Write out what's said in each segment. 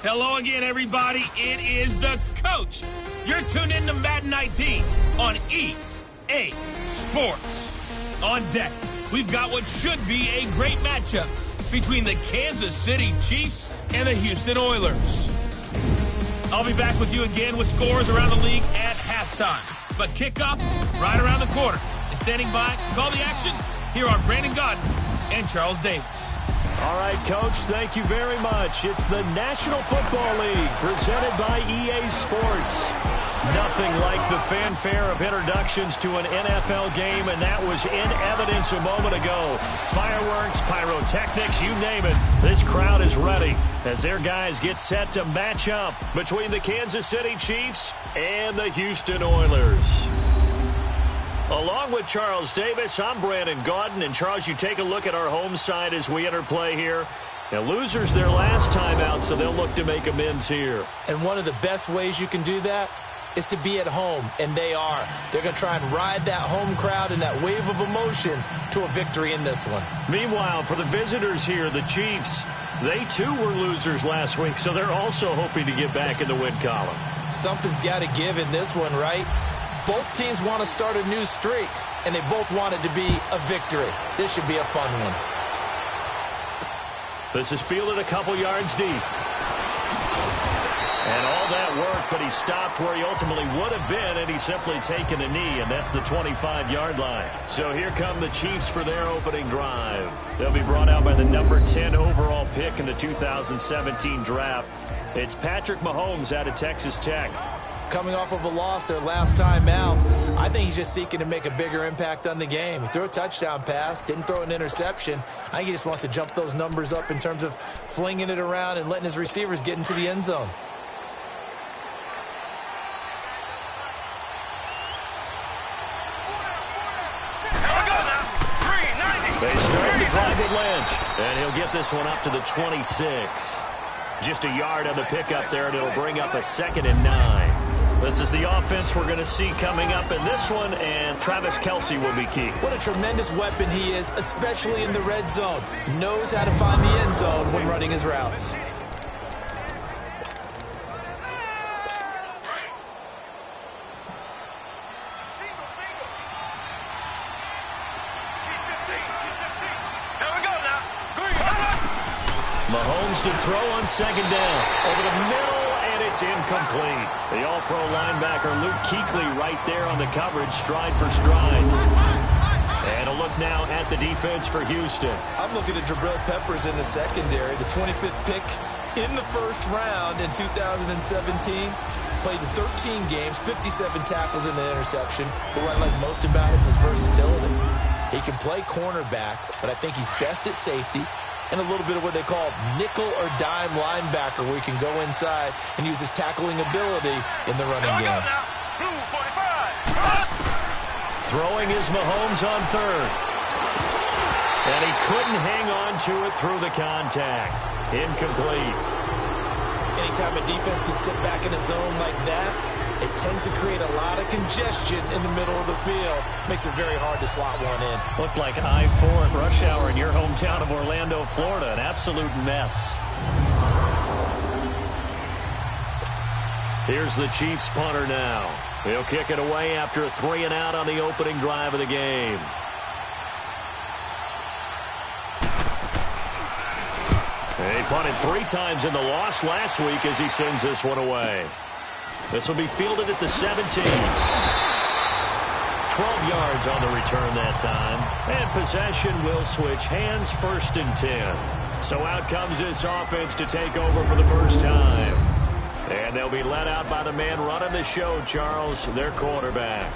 Hello again, everybody. It is the coach. You're tuned in to Madden 19 on EA Sports. On deck, we've got what should be a great matchup between the Kansas City Chiefs and the Houston Oilers. I'll be back with you again with scores around the league at halftime. But kickoff right around the corner. And standing by to call the action, here are Brandon Godden and Charles Davis. All right, Coach, thank you very much. It's the National Football League presented by EA Sports. Nothing like the fanfare of introductions to an NFL game, and that was in evidence a moment ago. Fireworks, pyrotechnics, you name it. This crowd is ready as their guys get set to match up between the Kansas City Chiefs and the Houston Oilers. Along with Charles Davis, I'm Brandon Godden. And Charles, you take a look at our home side as we enter play here. Now, losers their last time out, so they'll look to make amends here. And one of the best ways you can do that is to be at home, and they are. They're going to try and ride that home crowd and that wave of emotion to a victory in this one. Meanwhile, for the visitors here, the Chiefs, they too were losers last week, so they're also hoping to get back in the win column. Something's got to give in this one, right? Both teams want to start a new streak, and they both want it to be a victory. This should be a fun one. This is fielded a couple yards deep. And all that work, but he stopped where he ultimately would have been, and he's simply taken a knee, and that's the 25-yard line. So here come the Chiefs for their opening drive. They'll be brought out by the number 10 overall pick in the 2017 draft. It's Patrick Mahomes out of Texas Tech. Coming off of a loss their last time out, I think he's just seeking to make a bigger impact on the game. He threw a touchdown pass, didn't throw an interception. I think he just wants to jump those numbers up in terms of flinging it around and letting his receivers get into the end zone. They start to drive with Lynch, and he'll get this one up to the 26. Just a yard on the pickup there, and it'll bring up a 2nd and 9. This is the offense we're going to see coming up in this one, and Travis Kelce will be key. What a tremendous weapon he is, especially in the red zone. Knows how to find the end zone when running his routes. Mahomes to throw on 2nd down. Over the middle, and it's incomplete. The all-pro linebacker Luke Kuechly right there on the coverage, stride for stride. And a look now at the defense for Houston. I'm looking at Jabril Peppers in the secondary, the 25th pick in the first round in 2017. Played in 13 games, 57 tackles and an interception. But what I like most about him is versatility. He can play cornerback, but I think he's best at safety. And a little bit of what they call nickel or dime linebacker, where he can go inside and use his tackling ability in the running game. Throwing is Mahomes on 3rd. And he couldn't hang on to it through the contact. Incomplete. Anytime a defense can sit back in a zone like that, it tends to create a lot of congestion in the middle of the field. Makes it very hard to slot one in. Looked like I-4 at rush hour in your hometown of Orlando, Florida. An absolute mess. Here's the Chiefs punter now. He'll kick it away after a 3-and-out on the opening drive of the game. He punted 3 times in the loss last week as he sends this one away. This will be fielded at the 17. 12 yards on the return that time. And possession will switch hands, 1st and 10. So out comes this offense to take over for the first time. And they'll be let out by the man running the show, Charles, their quarterback.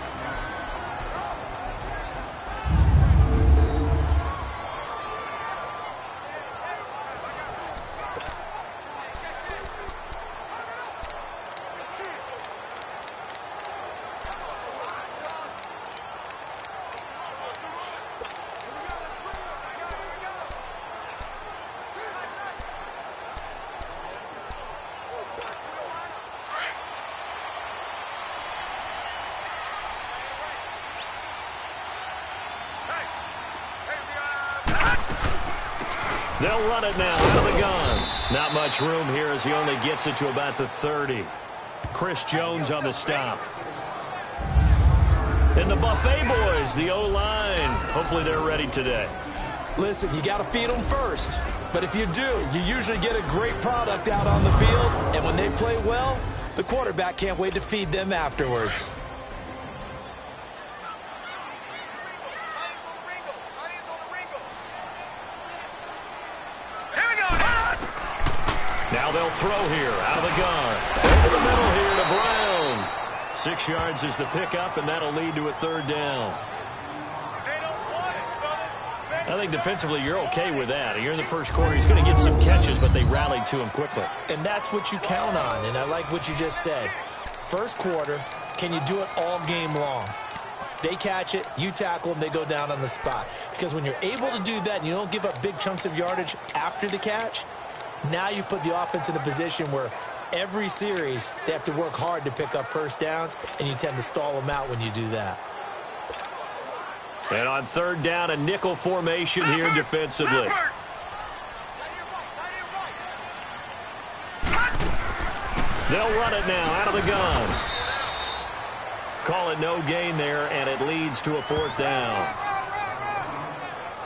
They'll run it now out of the gun. Not much room here as he only gets it to about the 30. Chris Jones on the stop. And the Buffet boys, the O-line. Hopefully they're ready today. Listen, you got to feed them first. But if you do, you usually get a great product out on the field. And when they play well, the quarterback can't wait to feed them afterwards. Now they'll throw here, out of the gun. Over the middle here to Brown. 6 yards is the pickup, and that'll lead to a 3rd down. I think defensively you're okay with that. You're in the first quarter. He's going to get some catches, but they rallied to him quickly. And that's what you count on, and I like what you just said. First quarter, can you do it all game long? They catch it, you tackle them, they go down on the spot. Because when you're able to do that and you don't give up big chunks of yardage after the catch, now you put the offense in a position where every series they have to work hard to pick up first downs, and you tend to stall them out when you do that. And on 3rd down, a nickel formation here defensively. They'll run it now out of the gun. Call it no gain there, and it leads to a 4th down.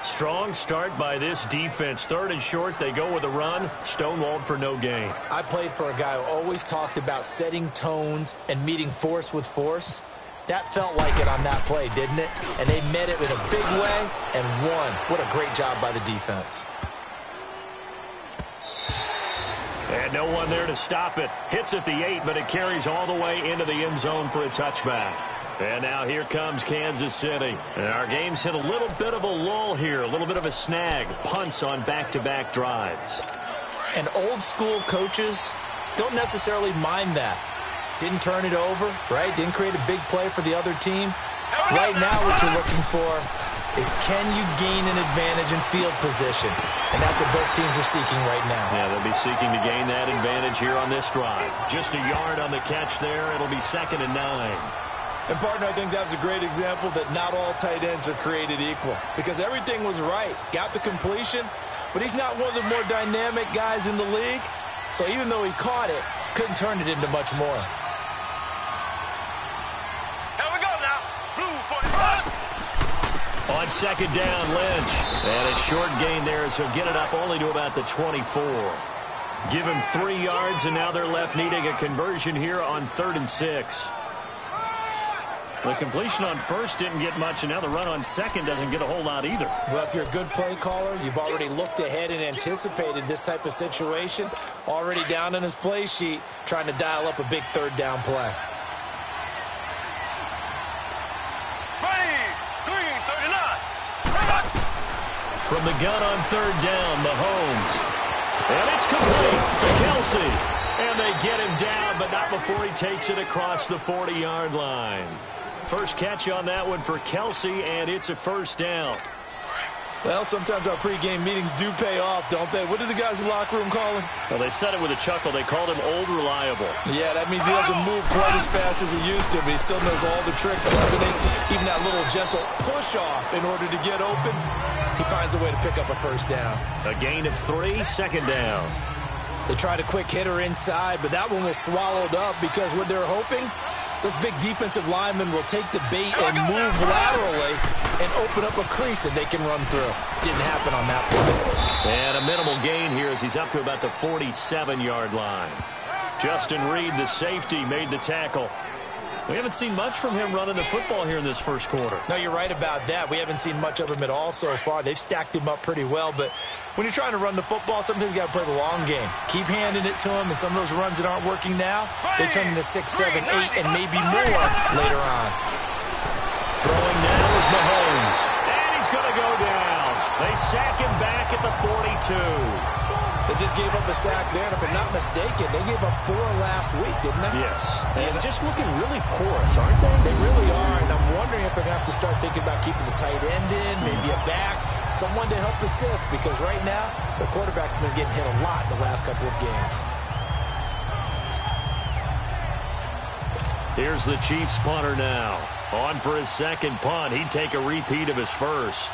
Strong start by this defense. 3rd and short, they go with a run. Stonewalled for no gain. I played for a guy who always talked about setting tones and meeting force with force. That felt like it on that play, didn't it? And they met it in a big way and won. What a great job by the defense. And no one there to stop it. Hits at the 8, but it carries all the way into the end zone for a touchback. And now here comes Kansas City. And our game's hit a little bit of a lull here, a little bit of a snag. Punts on back-to-back drives. And old-school coaches don't necessarily mind that. Didn't turn it over, right? Didn't create a big play for the other team. Right now what you're looking for is, can you gain an advantage in field position? And that's what both teams are seeking right now. Yeah, they'll be seeking to gain that advantage here on this drive. Just a yard on the catch there. It'll be 2nd and 9. And, partner, I think that's a great example that not all tight ends are created equal. Because everything was right. Got the completion, but he's not one of the more dynamic guys in the league. So even though he caught it, couldn't turn it into much more. Here we go now. Blue 45. On 2nd down, Lynch. And a short gain there, so get it up only to about the 24. Give him 3 yards, and now they're left needing a conversion here on 3rd and 6. The completion on 1st didn't get much, and now the run on 2nd doesn't get a whole lot either. Well, if you're a good play caller, you've already looked ahead and anticipated this type of situation. Already down in his play sheet, trying to dial up a big 3rd down play. Ready, 339. From the gun on 3rd down, Mahomes. And it's complete to Kelsey. And they get him down, but not before he takes it across the 40-yard line. First catch on that one for Kelsey, and it's a 1st down. Well, sometimes our pregame meetings do pay off, don't they? What did the guys in the locker room call him? Well, they said it with a chuckle. They called him Old Reliable. Yeah, that means he doesn't move quite as fast as he used to, but he still knows all the tricks, doesn't he? Even that little gentle push-off in order to get open, he finds a way to pick up a 1st down. A gain of 3, 2nd down. They tried a quick hitter inside, but that one was swallowed up because what they're hoping, those big defensive linemen will take the bait and move laterally and open up a crease that they can run through. Didn't happen on that play. And a minimal gain here as he's up to about the 47-yard line. Justin Reed, the safety, made the tackle. We haven't seen much from him running the football here in this first quarter. No, you're right about that. We haven't seen much of him at all so far. They've stacked him up pretty well, but when you're trying to run the football, sometimes you got to play the long game. Keep handing it to him, and some of those runs that aren't working now, they turn into 6, 7, 8, and maybe more later on. Throwing now is Mahomes, and he's going to go down. They sack him back at the 42. They just gave up a sack there, and if I'm not mistaken, they gave up 4 last week, didn't they? Yes. And just looking really porous, aren't they? They really are, and I'm wondering if they're going to have to start thinking about keeping the tight end in, maybe a back, someone to help assist, because right now, the quarterback's been getting hit a lot in the last couple of games. Here's the Chiefs punter now. On for his 2nd punt. He'd take a repeat of his first.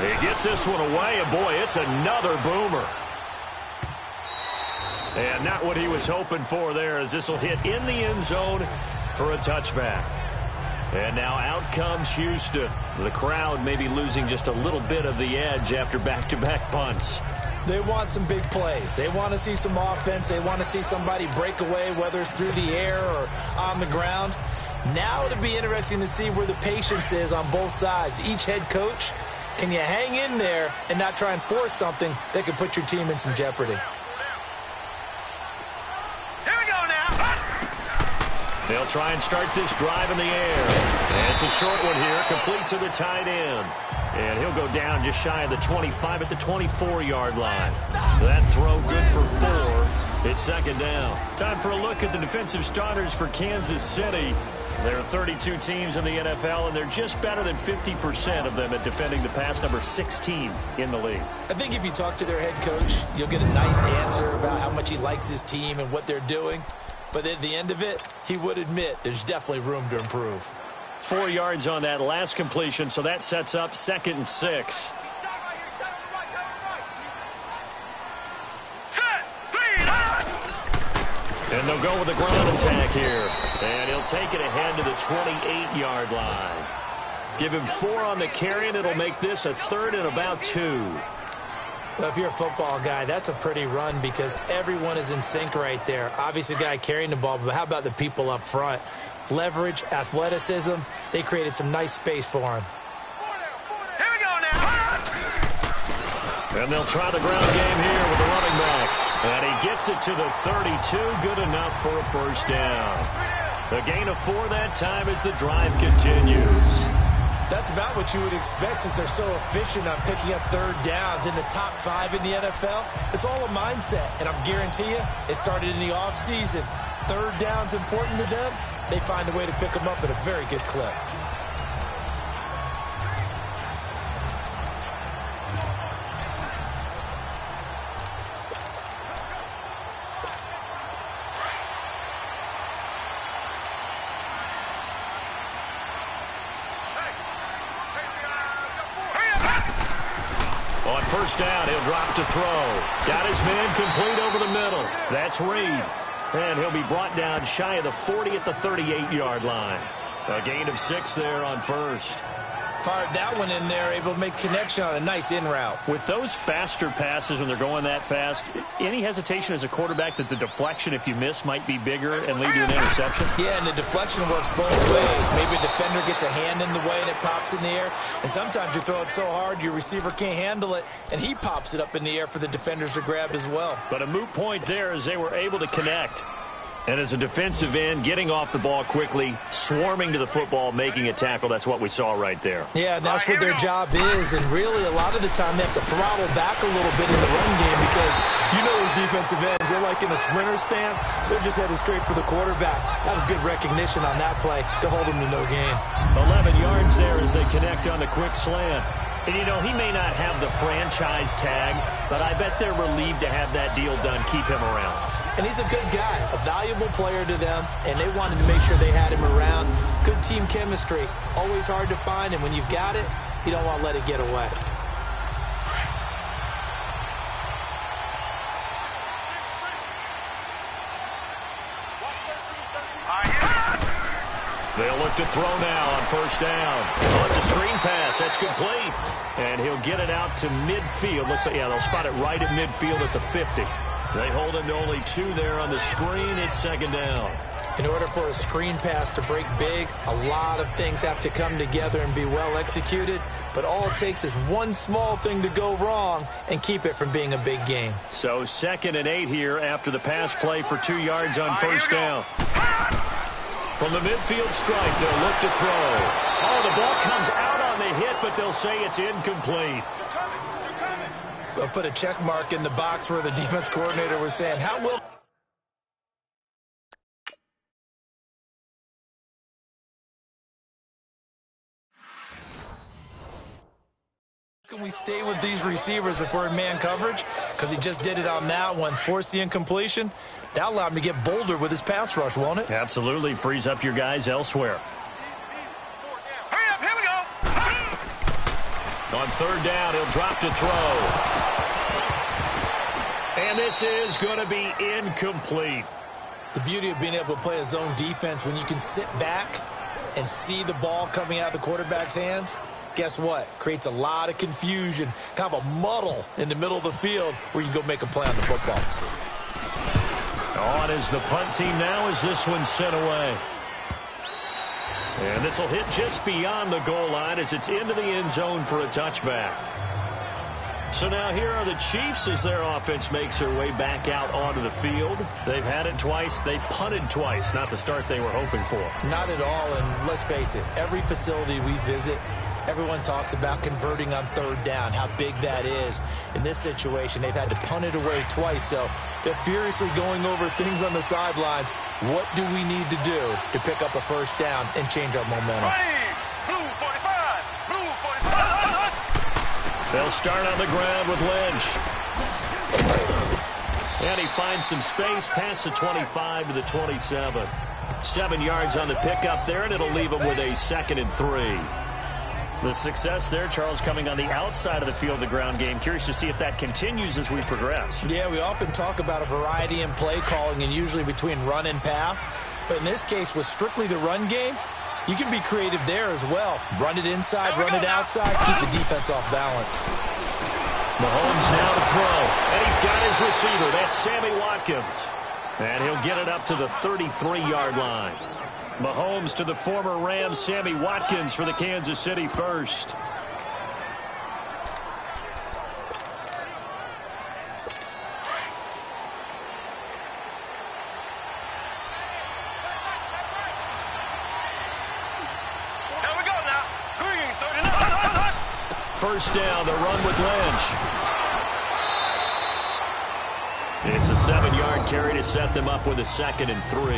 He gets this one away, and boy, it's another boomer. And not what he was hoping for there, as this will hit in the end zone for a touchback. And now out comes Houston. The crowd may be losing just a little bit of the edge after back-to-back punts. They want some big plays. They want to see some offense. They want to see somebody break away, whether it's through the air or on the ground. Now it'll be interesting to see where the patience is on both sides. Each head coach, can you hang in there and not try and force something that could put your team in some jeopardy? They'll try and start this drive in the air. And it's a short one here, complete to the tight end. And he'll go down just shy of the 25 at the 24-yard line. That throw good for 4. It's second down. Time for a look at the defensive starters for Kansas City. There are 32 teams in the NFL, and they're just better than 50% of them at defending the pass, number 16 in the league. I think if you talk to their head coach, you'll get a nice answer about how much he likes his team and what they're doing. But at the end of it, he would admit there's definitely room to improve. 4 yards on that last completion, so that sets up 2nd and 6. And they'll go with a ground attack here. And he'll take it ahead to the 28-yard line. Give him 4 on the carry, and it'll make this a 3rd and about 2. Well, if you're a football guy, that's a pretty run because everyone is in sync right there. Obviously, the guy carrying the ball, but how about the people up front? Leverage, athleticism, they created some nice space for him. Here we go now. And they'll try the ground game here with the running back. And he gets it to the 32, good enough for a first down. A gain of 4 that time as the drive continues. That's about what you would expect since they're so efficient on picking up 3rd downs in the top 5 in the NFL. It's all a mindset, and I guarantee you it started in the offseason. 3rd down's important to them. They find a way to pick them up at a very good clip. On first down, he'll drop to throw. Got his man complete over the middle. That's Reed. And he'll be brought down shy of the 40 at the 38-yard line. A gain of 6 there on first. Fired that one in there, able to make connection on a nice in route. With those faster passes when they're going that fast, any hesitation as a quarterback that the deflection, if you miss, might be bigger and lead to an interception? Yeah, and the deflection works both ways. Maybe a defender gets a hand in the way and it pops in the air. And sometimes you throw it so hard your receiver can't handle it, and he pops it up in the air for the defenders to grab as well. But a moot point there as they were able to connect. And as a defensive end, getting off the ball quickly, swarming to the football, making a tackle, that's what we saw right there. Yeah, and that's what their job is. And really, a lot of the time, they have to throttle back a little bit in the run game because you know those defensive ends, they're like in a sprinter stance. They're just headed straight for the quarterback. That was good recognition on that play to hold them to no gain. 11 yards there as they connect on the quick slant. And, you know, he may not have the franchise tag, but I bet they're relieved to have that deal done, keep him around. And he's a good guy, a valuable player to them, and they wanted to make sure they had him around. Good team chemistry, always hard to find, and when you've got it, you don't want to let it get away. They'll look to throw now on first down. Oh, it's a screen pass. That's complete. And he'll get it out to midfield. Looks like, yeah, they'll spot it right at midfield at the 50. They hold him to only 2 there on the screen. It's second down. In order for a screen pass to break big, a lot of things have to come together and be well executed. But all it takes is one small thing to go wrong and keep it from being a big game. So 2nd and 8 here after the pass play for 2 yards on first down. From the midfield stripe, they'll look to throw. Oh, the ball comes out on the hit, but they'll say it's incomplete. I'll put a check mark in the box where the defense coordinator was saying, how will can we stay with these receivers if we're in man coverage? Because he just did it on that one, force the incompletion. That allowed him to get bolder with his pass rush, won't it? Absolutely. Frees up your guys elsewhere. Hurry up, here we go. On third down, he'll drop to throw. And this is going to be incomplete. The beauty of being able to play a zone defense when you can sit back and see the ball coming out of the quarterback's hands, guess what? Creates a lot of confusion, kind of a muddle in the middle of the field where you can go make a play on the football. On is the punt team now as this one's sent away. And this will hit just beyond the goal line as it's into the end zone for a touchback. So now here are the Chiefs as their offense makes their way back out onto the field. They've had it twice. They've punted twice. Not the start they were hoping for. Not at all, and let's face it, every facility we visit, everyone talks about converting on third down, how big that is. In this situation, they've had to punt it away twice, so they're furiously going over things on the sidelines. What do we need to do to pick up a first down and change our momentum? Blue 45! Blue 45! They'll start on the ground with Lynch. And he finds some space past the 25 to the 27. 7 yards on the pickup there, and it'll leave him with a 2nd and 3. The success there, Charles, coming on the outside of the field of the ground game. Curious to see if that continues as we progress. Yeah, we often talk about a variety in play calling and usually between run and pass. But in this case, with strictly the run game, you can be creative there as well. Run it inside, run it outside, keep the defense off balance. Mahomes now to throw, and he's got his receiver. That's Sammy Watkins. And he'll get it up to the 33-yard line. Mahomes to the former Rams, Sammy Watkins for the Kansas City first. First down, the run with Lynch. It's a 7-yard carry to set them up with a 2nd and 3.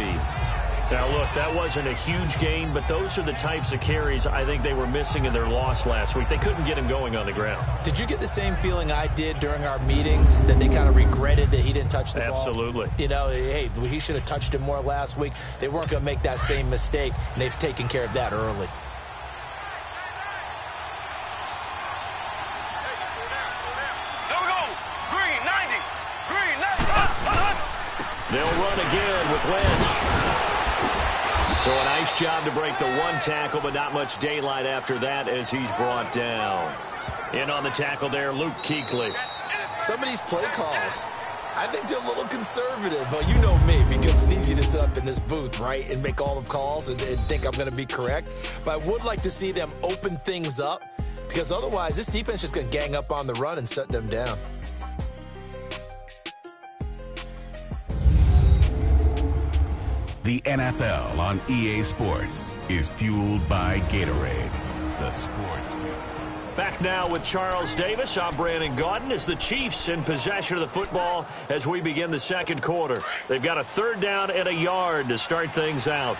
Now, look, that wasn't a huge gain, but those are the types of carries I think they were missing in their loss last week. They couldn't get him going on the ground. Did you get the same feeling I did during our meetings, that they kind of regretted that he didn't touch the ball? Absolutely. You know, hey, he should have touched it more last week. They weren't going to make that same mistake, and they've taken care of that early. They'll run again with Lynch. So a nice job to break the one tackle, but not much daylight after that as he's brought down. In on the tackle there, Luke Kuechly. Some of these play calls, I think they're a little conservative, but you know me, because it's easy to sit up in this booth, right, and make all the calls and think I'm going to be correct. But I would like to see them open things up, because otherwise this defense is just going to gang up on the run and shut them down. The NFL on EA Sports is fueled by Gatorade, the sports fuel. Back now with Charles Davis. I'm Brandon Gaudin as the Chiefs in possession of the football as we begin the second quarter. They've got a 3rd down and a yard to start things out.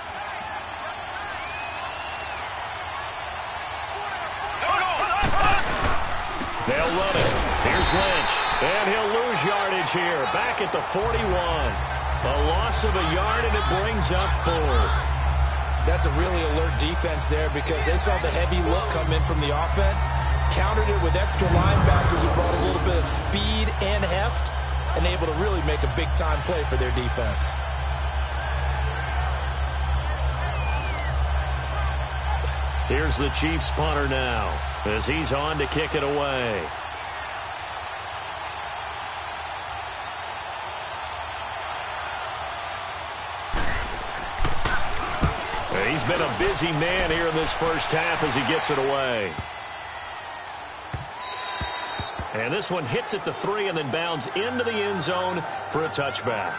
They'll run it. Here's Lynch. And he'll lose yardage here. Back at the 41. A loss of a yard, and it brings up 4th. That's a really alert defense there because they saw the heavy look come in from the offense, countered it with extra linebackers who brought a little bit of speed and heft, and able to really make a big-time play for their defense. Here's the Chiefs punter now as he's on to kick it away. He's been a busy man here in this first half as he gets it away. And this one hits at the 3 and then bounds into the end zone for a touchback.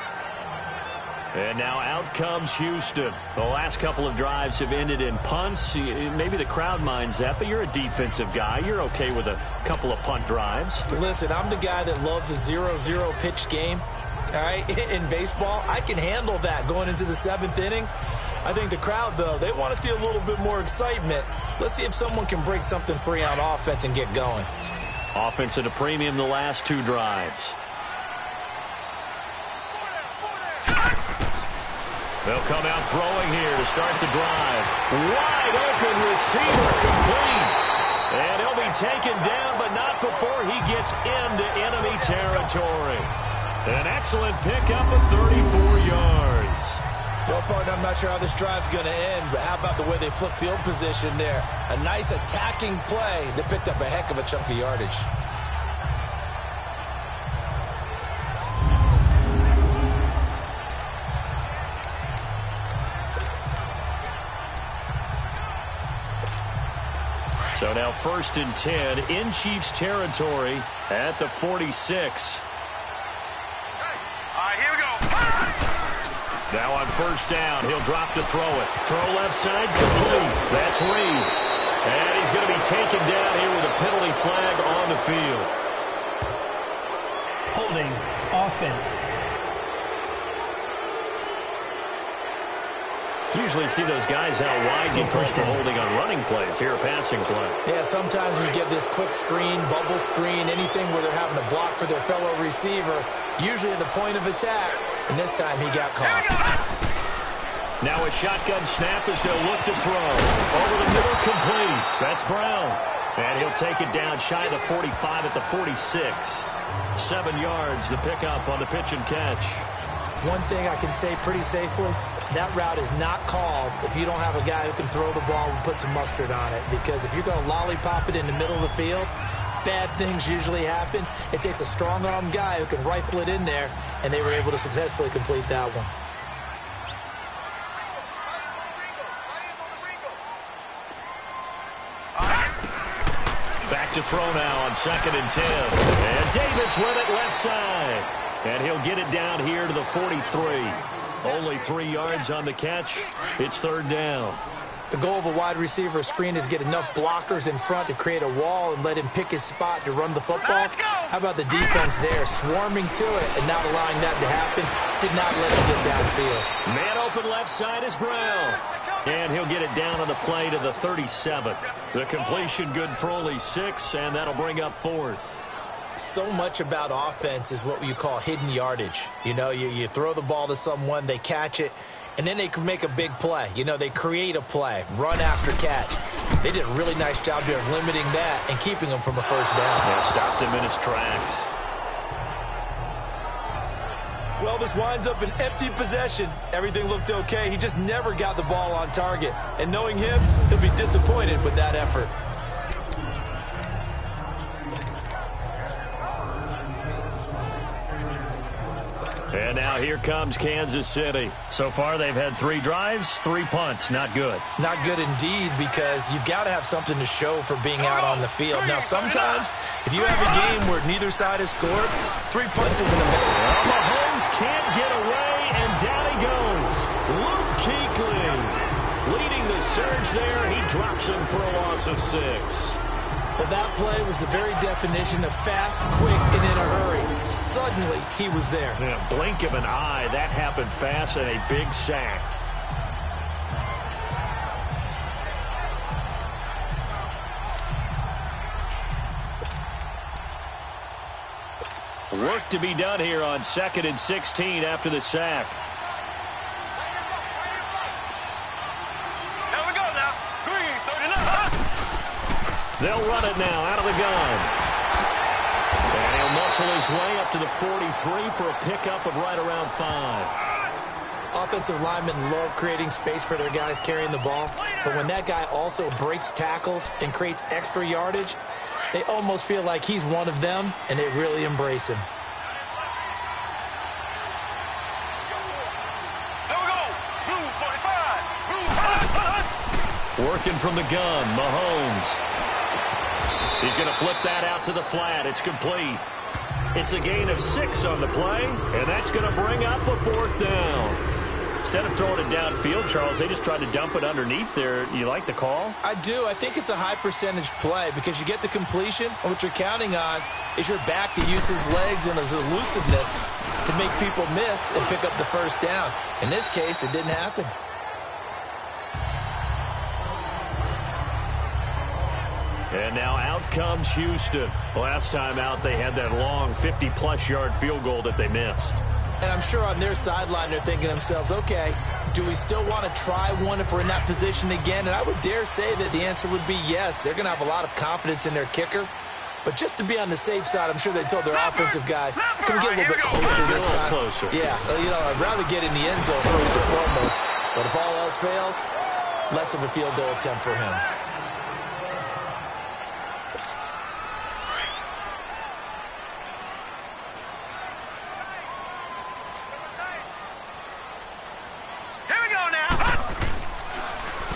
And now out comes Houston. The last couple of drives have ended in punts. Maybe the crowd minds that, but you're a defensive guy. You're okay with a couple of punt drives. Listen, I'm the guy that loves a 0-0 pitch game. All right, in baseball, I can handle that going into the 7th inning. I think the crowd, though, they want to see a little bit more excitement. Let's see if someone can break something free on offense and get going. Offense at a premium the last 2 drives. They'll come out throwing here to start the drive. Wide open receiver complete. And he'll be taken down, but not before he gets into enemy territory. An excellent pickup of 34 yards. Well, partner, I'm not sure how this drive's going to end, but how about the way they flip field position there? A nice attacking play that picked up a heck of a chunk of yardage. So now 1st and 10 in Chiefs territory at the 46. Now on 1st down, he'll drop to throw it. Throw left side, complete. That's Reed. And he's going to be taken down here with a penalty flag on the field. Holding offense. Usually see those guys out wide you call for holding on running plays. Here, a passing play. Yeah, sometimes we get this quick screen, bubble screen, anything where they're having to block for their fellow receiver, usually at the point of attack, and this time he got caught. Now a shotgun snap as they'll look to throw. Over the middle, complete. That's Brown. And he'll take it down shy of the 45 at the 46. 7 yards, the pickup on the pitch and catch. One thing I can say pretty safely, that route is not called if you don't have a guy who can throw the ball and put some mustard on it. Because if you're going to lollipop it in the middle of the field, bad things usually happen. It takes a strong-arm guy who can rifle it in there, and they were able to successfully complete that one. Back to throw now on 2nd and 10. And Davis with it left side. And he'll get it down here to the 43. Only 3 yards on the catch. It's 3rd down. The goal of a wide receiver screen is get enough blockers in front to create a wall and let him pick his spot to run the football. How about the defense there, swarming to it and not allowing that to happen? Did not let him get downfield. Man open left side is Brown. And he'll get it down on the play to the 37. The completion good for only 6, and that'll bring up 4th. So much about offense is what you call hidden yardage. You know, you throw the ball to someone, they catch it, and then they can make a big play. You know, they create a play, run after catch. They did a really nice job here of limiting that and keeping him from a 1st down. Yeah, stopped him in his tracks. Well, this winds up an empty possession. Everything looked okay. He just never got the ball on target. And knowing him, he'll be disappointed with that effort. And now here comes Kansas City. So far, they've had 3 drives, 3 punts. Not good. Not good indeed, because you've got to have something to show for being out on the field. Now, sometimes, if you have a game where neither side has scored, 3 punts isn't enough. Well, Mahomes can't get away, and down he goes. Luke Kuechly leading the surge there. He drops him for a loss of 6. Well, that play was the very definition of fast, quick, and in a hurry. Suddenly, he was there. Yeah, blink of an eye. That happened fast and a big sack. Work to be done here on 2nd and 16 after the sack. Here we go now. Green, 39. They'll run it now out of the gun. And he'll muscle his way up to the 43 for a pickup of right around 5. Offensive linemen love creating space for their guys carrying the ball, but when that guy also breaks tackles and creates extra yardage, they almost feel like he's one of them, and they really embrace him. Here we go. Blue 45. Blue 5. Working from the gun, Mahomes. He's going to flip that out to the flat. It's complete. It's a gain of 6 on the play, and that's going to bring up a 4th down. Instead of throwing it downfield, Charles, they just tried to dump it underneath there. You like the call? I do. I think it's a high percentage play because you get the completion, and what you're counting on is your back to use his legs and his elusiveness to make people miss and pick up the 1st down. In this case, it didn't happen. And now out comes Houston. Last time out, they had that long 50-plus yard field goal that they missed. And I'm sure on their sideline they're thinking to themselves, okay, do we still want to try one if we're in that position again? And I would dare say that the answer would be yes. They're going to have a lot of confidence in their kicker. But just to be on the safe side, I'm sure they told their offensive guys, can we get a little bit closer this time? Closer. Yeah, I'd rather get in the end zone first and foremost. But if all else fails, less of a field goal attempt for him. Here we go now.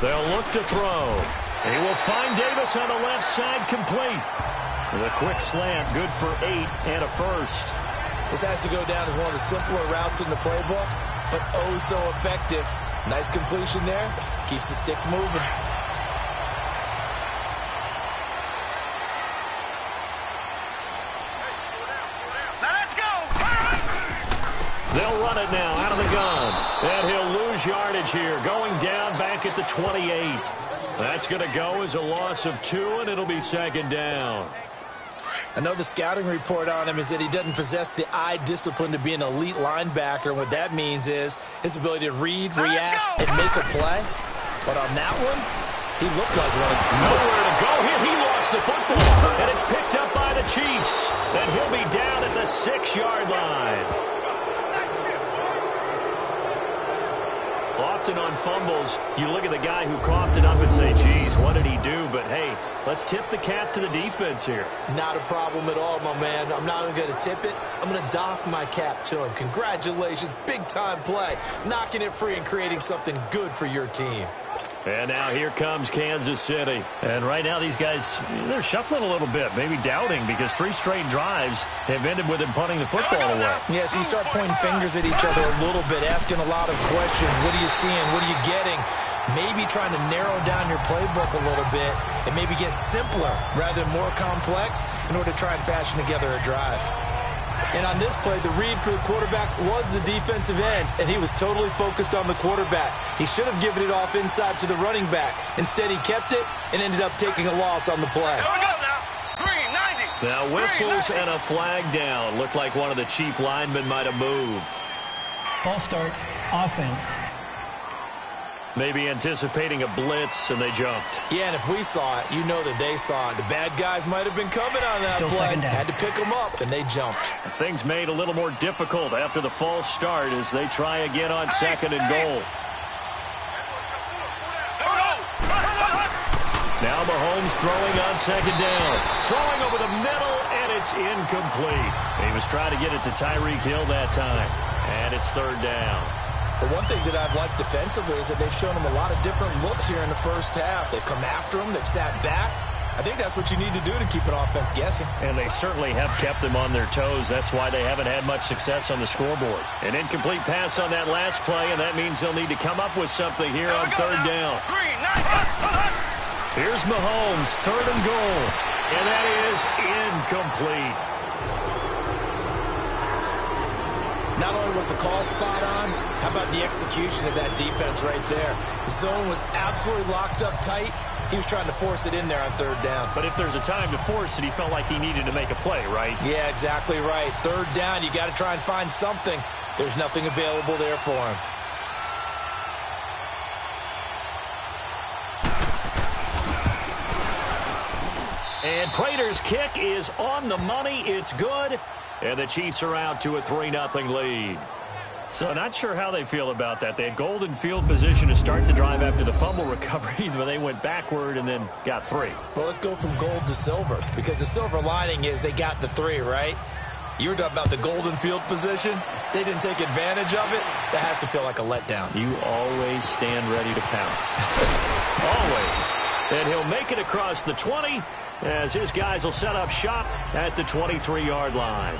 They'll look to throw. He will find Davis on the left side, complete. With a quick slant, good for 8 and a first. This has to go down as one of the simpler routes in the playbook, but oh so effective. Nice completion there. Keeps the sticks moving. Now let's go. They'll run it now out of the gun. And he'll lose yardage here, going down back at the 28. That's going to go as a loss of 2, and it'll be second down. I know the scouting report on him is that he doesn't possess the eye discipline to be an elite linebacker. And what that means is his ability to read, react, and make a play. But on that one, he looked like one. Nowhere to go here. He lost the football, and it's picked up by the Chiefs. And he'll be down at the 6-yard line. Often on fumbles, you look at the guy who coughed it up and say, geez, what did he do? But, hey, let's tip the cap to the defense here. Not a problem at all, my man. I'm not even going to tip it. I'm going to doff my cap to him. Congratulations. Big-time play. Knocking it free and creating something good for your team. And now here comes Kansas City. And right now these guys, they're shuffling a little bit, maybe doubting, because 3 straight drives have ended with him punting the football away. Yeah, so you start pointing fingers at each other a little bit, asking a lot of questions. What are you seeing? What are you getting? Maybe trying to narrow down your playbook a little bit and maybe get simpler rather than more complex in order to try and fashion together a drive. And on this play, the read for the quarterback was the defensive end, and he was totally focused on the quarterback. He should have given it off inside to the running back. Instead, he kept it and ended up taking a loss on the play. Here we go now. Green, 90. Now whistles and a flag down. Looked like one of the chief linemen might have moved. False start, offense. Maybe anticipating a blitz, and they jumped. Yeah, and if we saw it, you know that they saw it. The bad guys might have been coming on that Still play. second down. Had to pick them up, and they jumped. Things made a little more difficult after the false start as they try again on 2nd and goal. Now Mahomes throwing on 2nd down. Throwing over the middle, and it's incomplete. He was trying to get it to Tyreek Hill that time. And it's 3rd down. The one thing that I've liked defensively is that they've shown him a lot of different looks here in the first half. They've come after him. They've sat back. I think that's what you need to do to keep an offense guessing. And they certainly have kept them on their toes. That's why they haven't had much success on the scoreboard. An incomplete pass on that last play, and that means they'll need to come up with something here on 3rd down. Green, 90. Here's Mahomes, 3rd and goal. And that is incomplete. Not only was the call spot on, how about the execution of that defense right there? The zone was absolutely locked up tight. He was trying to force it in there on 3rd down. But if there's a time to force it, he felt like he needed to make a play, right? Yeah, exactly right. 3rd down, you got to try and find something. There's nothing available there for him. And Prater's kick is on the money. It's good. And the Chiefs are out to a 3-0 lead. So not sure how they feel about that. They had golden field position to start the drive after the fumble recovery, but they went backward and then got 3. Well, let's go from gold to silver, because the silver lining is they got the 3, right? You were talking about the golden field position. They didn't take advantage of it. That has to feel like a letdown. You always stand ready to pounce. Always. And he'll make it across the 20 as his guys will set up shop at the 23-yard line.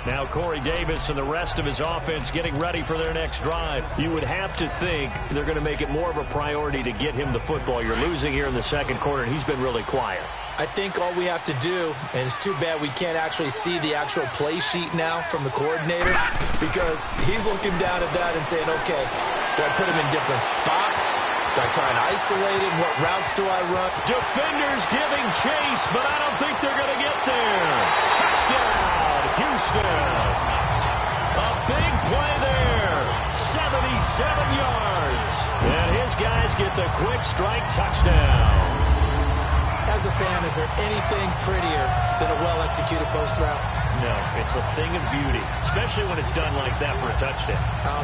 Now Corey Davis and the rest of his offense getting ready for their next drive. You would have to think they're going to make it more of a priority to get him the football. You're losing here in the 2nd quarter, and he's been really quiet. I think all we have to do, and it's too bad we can't actually see the actual play sheet now from the coordinator, because he's looking down at that and saying, okay, do I put him in different spots? Do I try and isolate him? What routes do I run? Defenders giving chase, but I don't think they're going to get there. Touchdown, Houston. 7 yards. And his guys get the quick strike touchdown. As a fan, is there anything prettier than a well-executed post route? No, it's a thing of beauty, especially when it's done like that for a touchdown.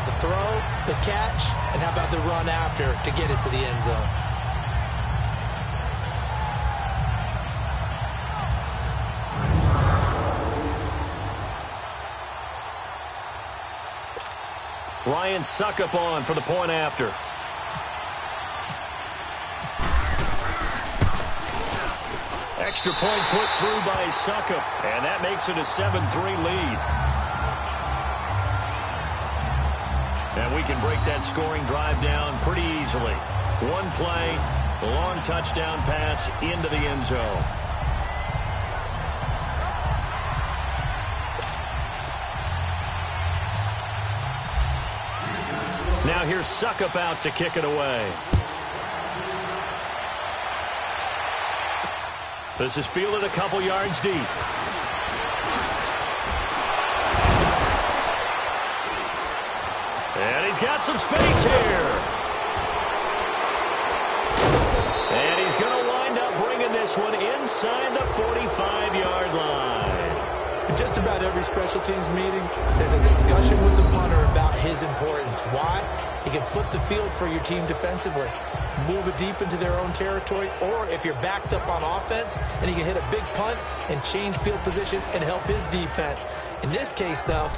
The throw, the catch, and how about the run after to get it to the end zone? Ryan Suckup on for the point after. Extra point put through by Suckup, and that makes it a 7-3 lead. And we can break that scoring drive down pretty easily. One play, a long touchdown pass into the end zone. Now here's Suckup out to kick it away. This is fielded a couple yards deep. And he's got some space here. And he's going to wind up bringing this one inside the 45-yard line. In just about every special teams meeting, there's a discussion with the punter about his importance. Why? He can flip the field for your team defensively, move it deep into their own territory, or if you're backed up on offense, and he can hit a big punt and change field position and help his defense. In this case, though,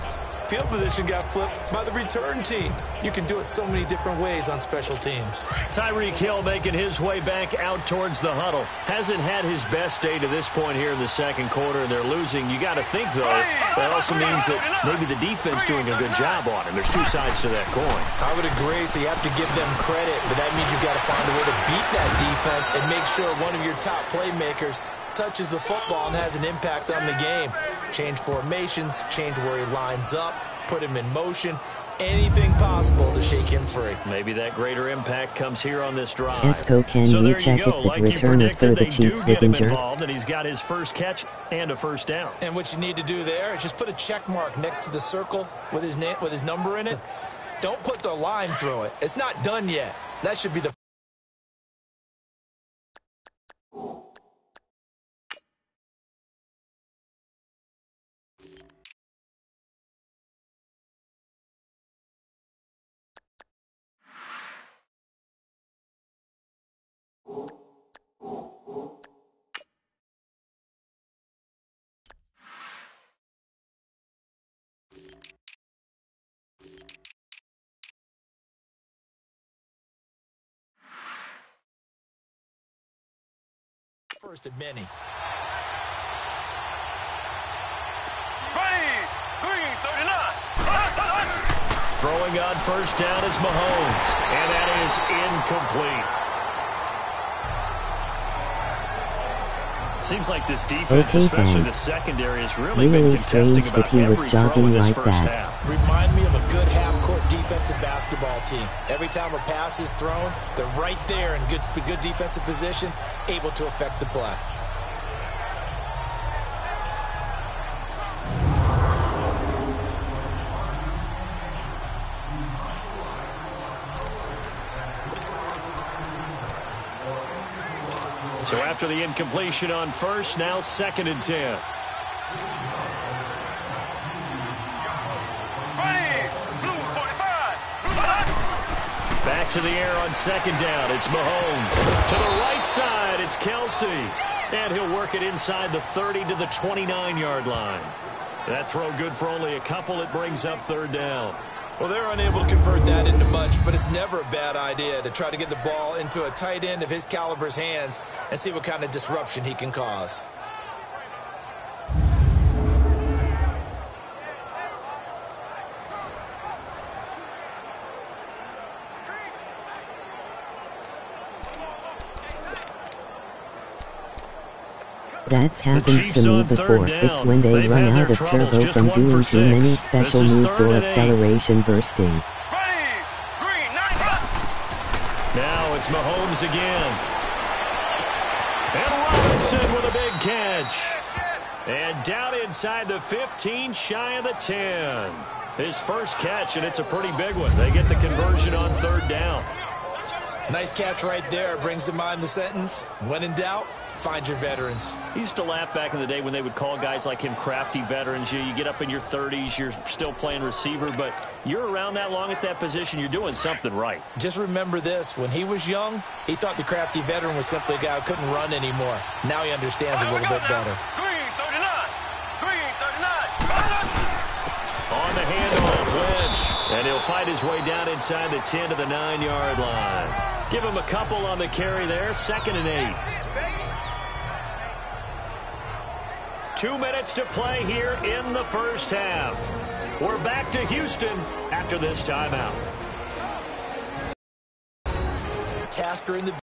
field position got flipped by the return team. You can do it so many different ways on special teams. Tyreek Hill making his way back out towards the huddle. Hasn't had his best day to this point here in the second quarter, and they're losing. You got to think, though, that also means that maybe the defense doing a good job on him. There's two sides to that coin. I would agree, so you have to give them credit, but that means you've got to find a way to beat that defense and make sure one of your top playmakers touches the football and has an impact on the game. Change formations, change where he lines up, put him in motion, anything possible to shake him free. Maybe that greater impact comes here on this drive. Esco, can you check if the returner for the Chiefs was injured? And he's got his first catch and a first down. And what you need to do there is just put a check mark next to the circle with his name, with his number in it. Don't put the line through it. It's not done yet. That should be the first of many. Green 39. Throwing on first down is Mahomes, and that is incomplete. Seems like this defense, especially the secondary, has really been contesting about every throw in this first half. Remind me of a good half-court defensive basketball team. Every time a pass is thrown, they're right there in good defensive position, able to affect the play. So after the incompletion on first, now 2nd and 10. Blue 45. Back to the air on 2nd down. It's Mahomes. To the right side, it's Kelsey. And he'll work it inside the 30 to the 29-yard line. That throw good for only a couple. It brings up 3rd down. Well, they're unable to convert that into much, but it's never a bad idea to try to get the ball into a tight end of his caliber's hands and see what kind of disruption he can cause. That's happened to me before. It's when they run out of turbo from doing too many special moves or acceleration bursting. Now it's Mahomes again. And Robinson with a big catch. And down inside the 15, shy of the 10. His first catch, and it's a pretty big one. They get the conversion on third down. Nice catch right there. Brings to mind the sentence, when in doubt, find your veterans. He used to laugh back in the day when they would call guys like him crafty veterans. You get up in your 30s, you're still playing receiver, but you're around that long at that position, you're doing something right. Just remember this. When he was young, he thought the crafty veteran was simply a guy who couldn't run anymore. Now he understands a little bit better. Green 39. Green 39. On the handoff, Lynch. And he'll fight his way down inside the 10 to the 9-yard line. Give him a couple on the carry there. 2nd and 8. 2 minutes to play here in the first half. We're back to Houston after this timeout. Tasker in the